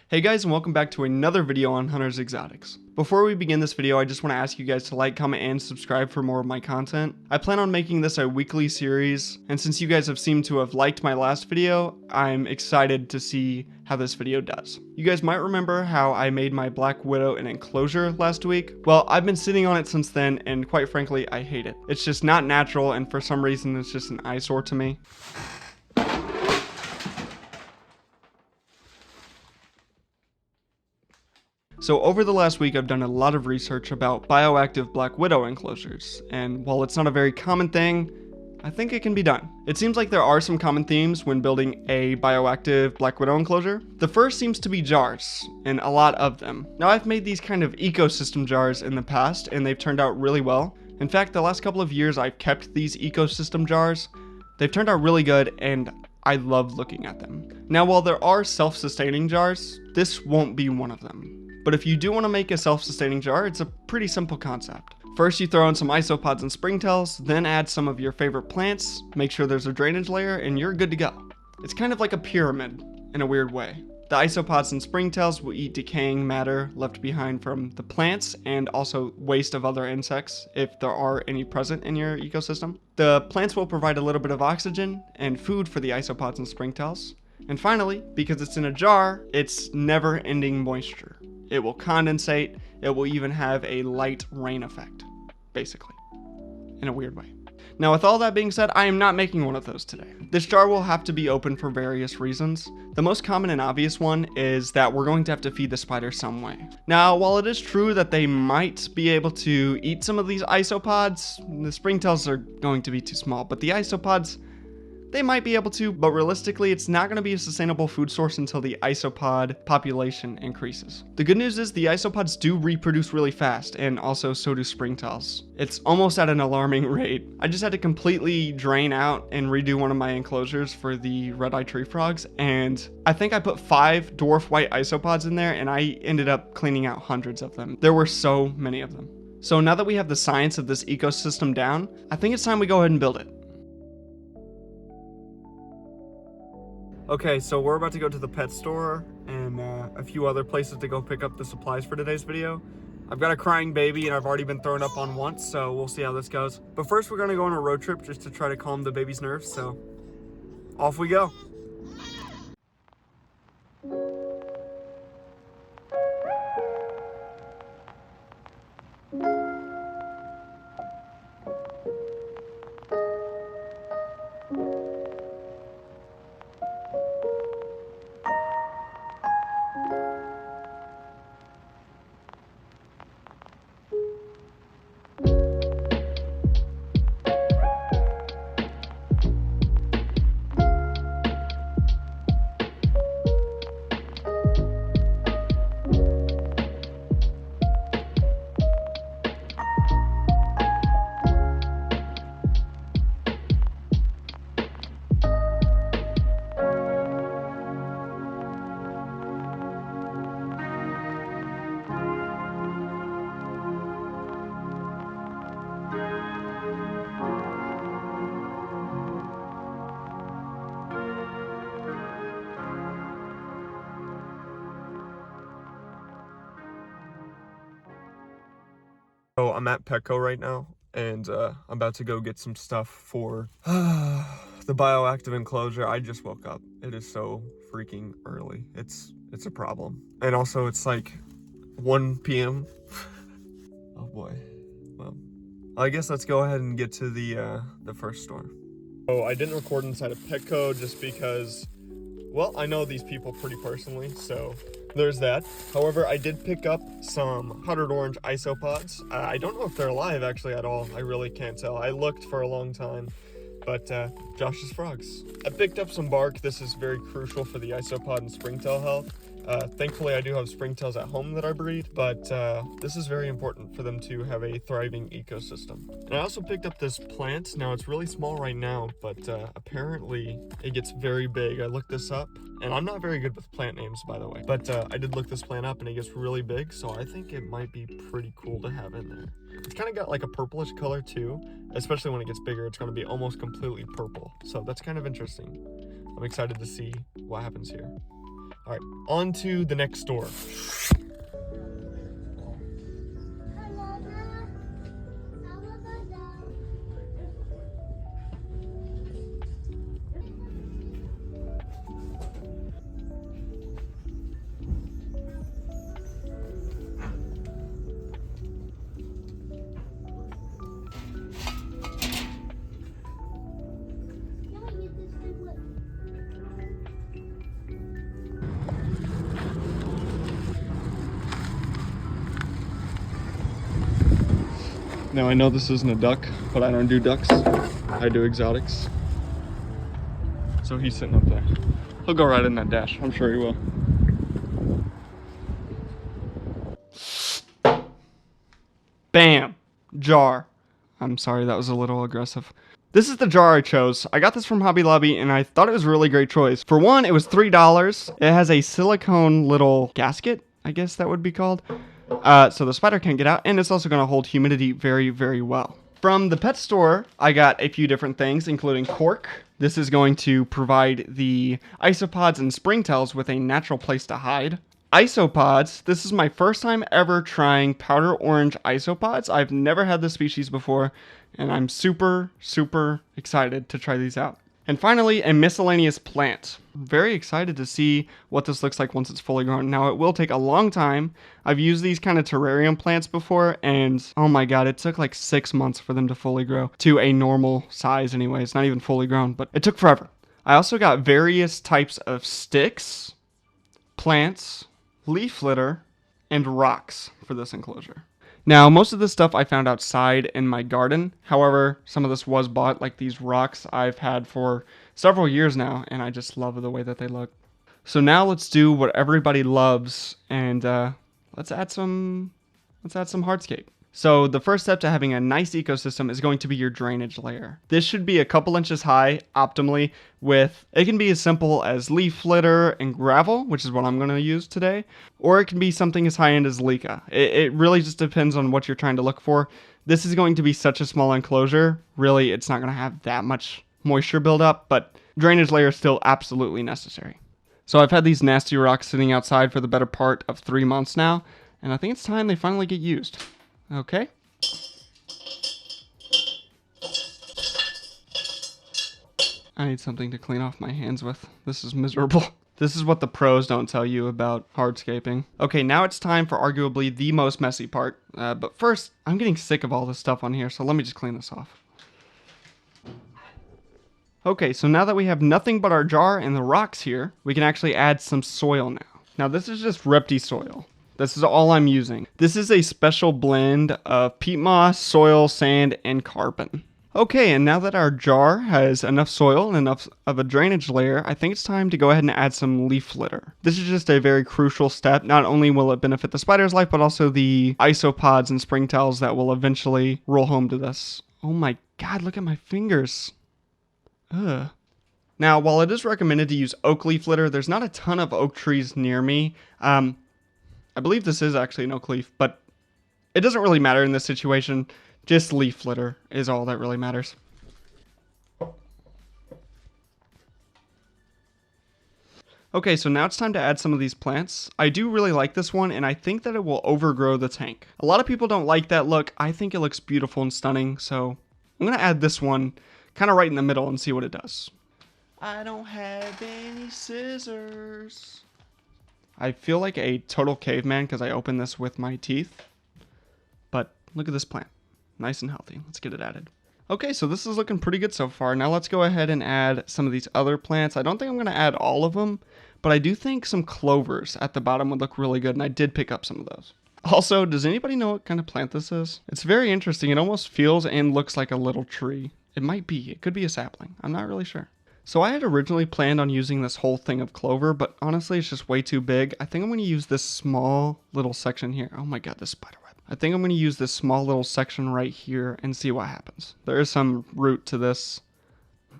Hey guys, and welcome back to another video on Hunter's Exotics. Before we begin this video, I just want to ask you guys to like, comment, and subscribe for more of my content. I plan on making this a weekly series, and since you guys have seemed to have liked my last video, I'm excited to see how this video does. You guys might remember how I made my Black Widow in Enclosure last week. Well, I've been sitting on it since then, and quite frankly, I hate it. It's just not natural, and for some reason, it's just an eyesore to me. So over the last week, I've done a lot of research about bioactive Black Widow enclosures, and while it's not a very common thing, I think it can be done. It seems like there are some common themes when building a bioactive Black Widow enclosure. The first seems to be jars, and a lot of them. Now I've made these kind of ecosystem jars in the past, and they've turned out really well. In fact, the last couple of years I've kept these ecosystem jars. They've turned out really good, and I love looking at them. Now while there are self-sustaining jars, this won't be one of them. But if you do want to make a self-sustaining jar, it's a pretty simple concept. First, you throw in some isopods and springtails, then add some of your favorite plants, make sure there's a drainage layer, and you're good to go. It's kind of like a pyramid, in a weird way. The isopods and springtails will eat decaying matter left behind from the plants, and also waste of other insects, if there are any present in your ecosystem. The plants will provide a little bit of oxygen and food for the isopods and springtails. And finally, because it's in a jar, it's never-ending moisture. It will condensate, it will even have a light rain effect, basically, in a weird way. Now with all that being said, I am not making one of those today. This jar will have to be open for various reasons. The most common and obvious one is that we're going to have to feed the spider some way. Now, while it is true that they might be able to eat some of these isopods, the springtails are going to be too small, but the isopods, they might be able to, but realistically, it's not going to be a sustainable food source until the isopod population increases. The good news is the isopods do reproduce really fast, and also so do springtails. It's almost at an alarming rate. I just had to completely drain out and redo one of my enclosures for the red-eye tree frogs, and I think I put 5 dwarf white isopods in there, and I ended up cleaning out hundreds of them. There were so many of them. So now that we have the science of this ecosystem down, I think it's time we go ahead and build it. Okay, so we're about to go to the pet store and a few other places to go pick up the supplies for today's video. I've got a crying baby and I've already been thrown up on once, so we'll see how this goes. But first we're gonna go on a road trip just to try to calm the baby's nerves, so off we go. So I'm at Petco right now, and I'm about to go get some stuff for the bioactive enclosure. I just woke up. It is so freaking early. It's a problem. And also it's like 1 p.m. Oh boy. Well, I guess let's go ahead and get to the first store. So I didn't record inside of Petco just because, well, I know these people pretty personally, so there's that. However, I did pick up some powdered orange isopods. I don't know if they're alive actually at all. I really can't tell. I looked for a long time, but Josh's frogs. I picked up some bark. This is very crucial for the isopod and springtail health. Thankfully, I do have springtails at home that I breed, but this is very important for them to have a thriving ecosystem. And I also picked up this plant. Now, it's really small right now, but apparently it gets very big. I looked this up, and I'm not very good with plant names, by the way, but I did look this plant up, and it gets really big, so I think it might be pretty cool to have in there. It's kind of got like a purplish color too, especially when it gets bigger. It's going to be almost completely purple, so that's kind of interesting. I'm excited to see what happens here. All right, on to the next door. Now I know this isn't a duck, but I don't do ducks. I do exotics. So he's sitting up there. He'll go right in that dash. I'm sure he will. Bam! Jar. I'm sorry, that was a little aggressive. This is the jar I chose. I got this from Hobby Lobby and I thought it was a really great choice. For one, it was $3. It has a silicone little gasket, I guess that would be called. So the spider can't get out, and it's also going to hold humidity very, very well. From the pet store, I got a few different things, including cork. This is going to provide the isopods and springtails with a natural place to hide. Isopods. This is my first time ever trying powder orange isopods. I've never had this species before, and I'm super, super excited to try these out. And finally, a miscellaneous plant. Very excited to see what this looks like once it's fully grown. Now, it will take a long time. I've used these kind of terrarium plants before, and oh my god, it took like 6 months for them to fully grow to a normal size anyway. It's not even fully grown, but it took forever. I also got various types of sticks, plants, leaf litter, and rocks for this enclosure. Now, most of this stuff I found outside in my garden. However, some of this was bought, like these rocks I've had for several years now, and I just love the way that they look. So now let's do what everybody loves, and let's add some hardscape. So the first step to having a nice ecosystem is going to be your drainage layer. This should be a couple inches high optimally it can be as simple as leaf litter and gravel, which is what I'm going to use today, or it can be something as high end as leca. It really just depends on what you're trying to look for. This is going to be such a small enclosure. Really, it's not going to have that much moisture buildup, but drainage layer is still absolutely necessary. So I've had these nasty rocks sitting outside for the better part of 3 months now, and I think it's time they finally get used. Okay. I need something to clean off my hands with. This is miserable. This is what the pros don't tell you about hardscaping. Okay, now it's time for arguably the most messy part. But first, I'm getting sick of all this stuff on here, so let me just clean this off. Okay, so now that we have nothing but our jar and the rocks here, we can actually add some soil now. Now this is just Repti soil. This is all I'm using. This is a special blend of peat moss, soil, sand, and carbon. Okay, and now that our jar has enough soil and enough of a drainage layer, I think it's time to go ahead and add some leaf litter. This is just a very crucial step. Not only will it benefit the spider's life, but also the isopods and springtails that will eventually roll home to this. Oh my god, look at my fingers. Ugh. Now, while it is recommended to use oak leaf litter, there's not a ton of oak trees near me. I believe this is actually an oak leaf, but it doesn't really matter in this situation. Just leaf litter is all that really matters. Okay, so now it's time to add some of these plants. I do really like this one, and I think that it will overgrow the tank. A lot of people don't like that look. I think it looks beautiful and stunning, so I'm going to add this one kind of right in the middle and see what it does. I don't have any scissors. I feel like a total caveman because I opened this with my teeth. But look at this plant. Nice and healthy. Let's get it added. Okay, so this is looking pretty good so far. Now let's go ahead and add some of these other plants. I don't think I'm going to add all of them, but I do think some clovers at the bottom would look really good, and I did pick up some of those. Also, does anybody know what kind of plant this is? It's very interesting. It almost feels and looks like a little tree. It might be. It could be a sapling. I'm not really sure. So I had originally planned on using this whole thing of clover, but honestly, it's just way too big. I think I'm going to use this small little section here. Oh my god, this spider web. I think I'm going to use this small little section right here and see what happens. There is some root to this.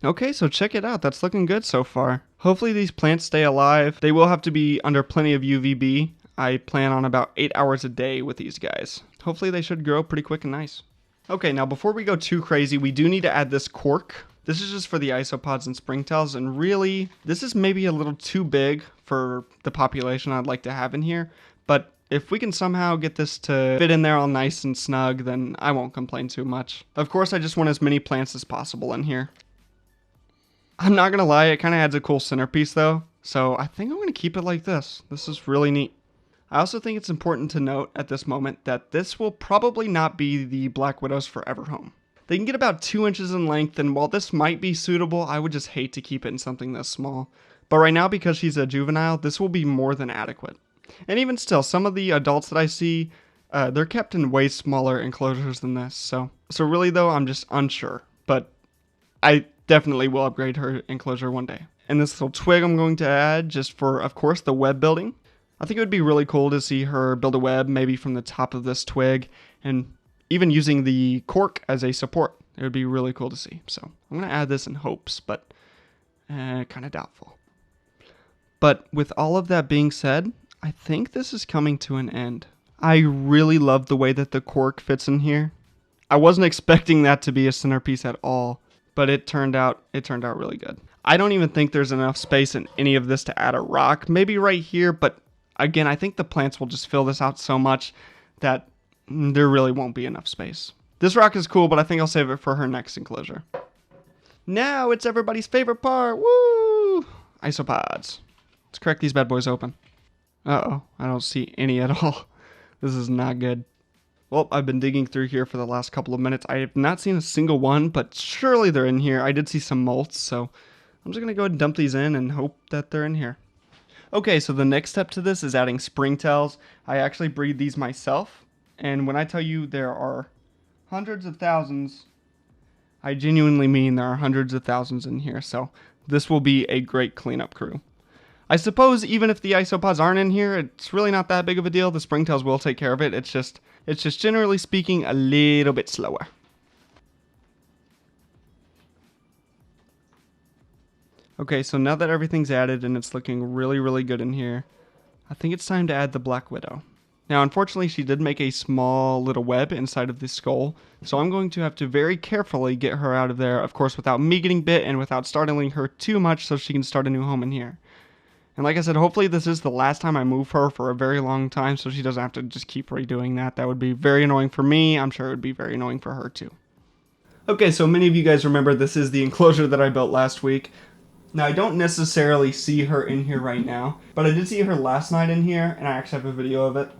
Okay, so check it out. That's looking good so far. Hopefully these plants stay alive. They will have to be under plenty of UVB. I plan on about 8 hours a day with these guys. Hopefully they should grow pretty quick and nice. Okay, now before we go too crazy, we do need to add this cork. This is just for the isopods and springtails, and really, this is maybe a little too big for the population I'd like to have in here. But if we can somehow get this to fit in there all nice and snug, then I won't complain too much. Of course, I just want as many plants as possible in here. I'm not gonna lie, it kind of adds a cool centerpiece though, so I think I'm gonna keep it like this. This is really neat. I also think it's important to note at this moment that this will probably not be the Black Widow's forever home. They can get about 2 inches in length, and while this might be suitable, I would just hate to keep it in something this small. But right now, because she's a juvenile, this will be more than adequate. And even still, some of the adults that I see, they're kept in way smaller enclosures than this. So really though, I'm just unsure. But I definitely will upgrade her enclosure one day. And this little twig I'm going to add just for, of course, the web building. I think it would be really cool to see her build a web maybe from the top of this twig and even using the cork as a support. It would be really cool to see. So I'm going to add this in hopes, but kind of doubtful. But with all of that being said, I think this is coming to an end. I really love the way that the cork fits in here. I wasn't expecting that to be a centerpiece at all, but it turned out really good. I don't even think there's enough space in any of this to add a rock. Maybe right here, but again, I think the plants will just fill this out so much that there really won't be enough space. This rock is cool, but I think I'll save it for her next enclosure. Now it's everybody's favorite part. Woo! Isopods. Let's crack these bad boys open. Uh-oh, I don't see any at all. This is not good. Well, I've been digging through here for the last couple of minutes. I have not seen a single one, but surely they're in here. I did see some molts, so I'm just going to go ahead and dump these in and hope that they're in here. Okay, so the next step to this is adding springtails. I actually breed these myself, and when I tell you there are hundreds of thousands, I genuinely mean there are hundreds of thousands in here, so this will be a great cleanup crew. I suppose even if the isopods aren't in here, it's really not that big of a deal. The springtails will take care of it. It's just generally speaking a little bit slower. Okay, so now that everything's added and it's looking really, really good in here, I think it's time to add the Black Widow. Now, unfortunately, she did make a small little web inside of the skull, so I'm going to have to very carefully get her out of there, of course, without me getting bit and without startling her too much so she can start a new home in here. And like I said, hopefully this is the last time I move her for a very long time so she doesn't have to just keep redoing that. That would be very annoying for me. I'm sure it would be very annoying for her too. Okay, so many of you guys remember this is the enclosure that I built last week. Now, I don't necessarily see her in here right now, but I did see her last night in here, and I actually have a video of it.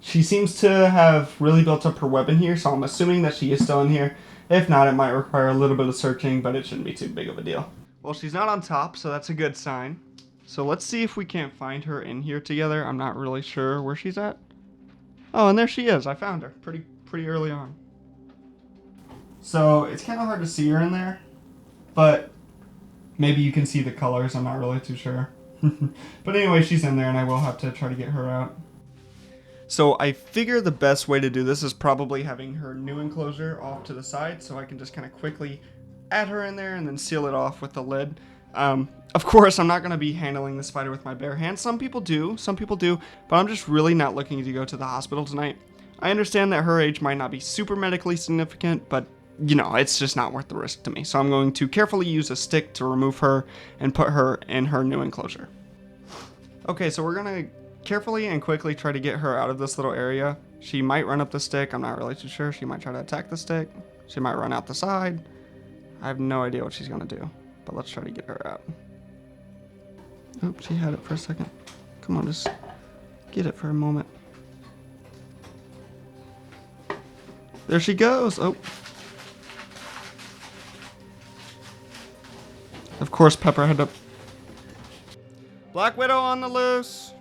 She seems to have really built up her web in here, so I'm assuming that she is still in here. If not, it might require a little bit of searching, but it shouldn't be too big of a deal. Well, she's not on top, so that's a good sign. So let's see if we can't find her in here together. I'm not really sure where she's at. Oh, and there she is. I found her pretty early on. So it's kind of hard to see her in there, but maybe you can see the colors. I'm not really too sure. But anyway, she's in there, and I will have to try to get her out. So I figure the best way to do this is probably having her new enclosure off to the side, so I can just kind of quickly add her in there and then seal it off with the lid. Of course, I'm not going to be handling the spider with my bare hands. Some people do, but I'm just really not looking to go to the hospital tonight. I understand that her age might not be super medically significant, but, you know, it's just not worth the risk to me. So I'm going to carefully use a stick to remove her and put her in her new enclosure. Okay, so we're going to carefully and quickly try to get her out of this little area. She might run up the stick. I'm not really too sure. She might try to attack the stick. She might run out the side. I have no idea what she's going to do, but let's try to get her out. Oh, she had it for a second. Come on, just get it for a moment. There she goes. Oh. Of course, Pepper had to... Black Widow on the loose.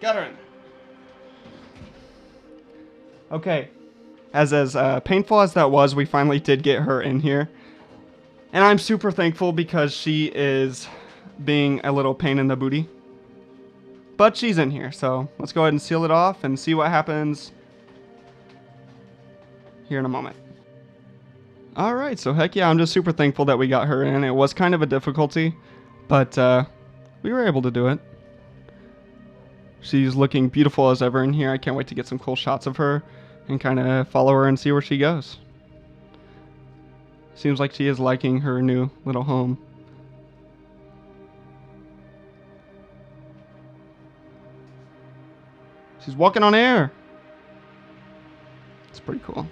Got her in. Okay. As painful as that was, we finally did get her in here. And I'm super thankful because she is being a little pain in the booty. But she's in here, so let's go ahead and seal it off and see what happens here in a moment. Alright, so heck yeah, I'm just super thankful that we got her in. It was kind of a difficulty, but We were able to do it. She's looking beautiful as ever in here. I can't wait to get some cool shots of her and kind of follow her and see where she goes. Seems like she is liking her new little home. She's walking on air. It's pretty cool.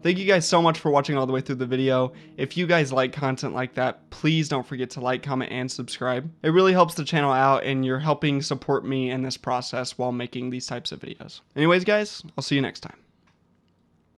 Thank you guys so much for watching all the way through the video. If you guys like content like that, please don't forget to like, comment, and subscribe. It really helps the channel out, and you're helping support me in this process while making these types of videos. Anyways, guys, I'll see you next time.